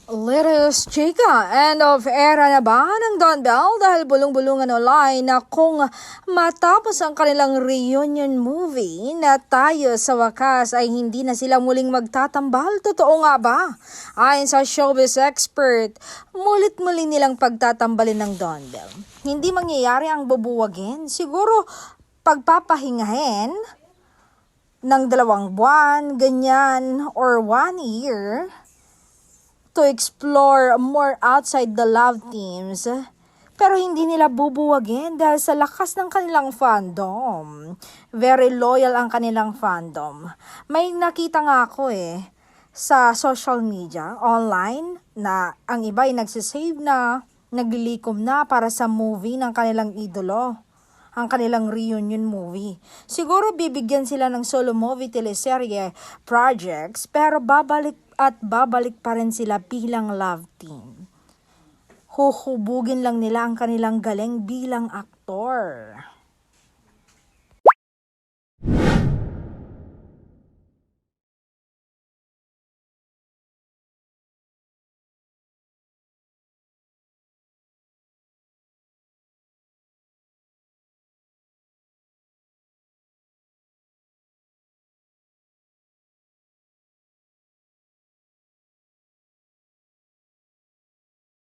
Latest chika, end of era na ba ng Don Bell dahil bulong-bulungan online na kung matapos ang kanilang reunion movie na tayo sa wakas ay hindi na sila muling magtatambal. Totoo nga ba? Ayon sa showbiz expert, mulit-muli nilang pagtatambalin ng Don Bell. Hindi mangyayari ang bubuwagin. Siguro pagpapahingahin ng 2 buwan, ganyan, or 1 year to explore more outside the love teams. Pero hindi nila bubuwagin dahil sa lakas ng kanilang fandom. Very loyal ang kanilang fandom. May nakita nga ako sa social media, online, na ang iba ay nagsisave na, naglilikom na para sa movie ng kanilang idolo. Ang kanilang reunion movie. Siguro bibigyan sila ng solo movie, teleserye, projects, pero babalik pa rin sila bilang love team. Huhubugin lang nila ang kanilang galing bilang aktor.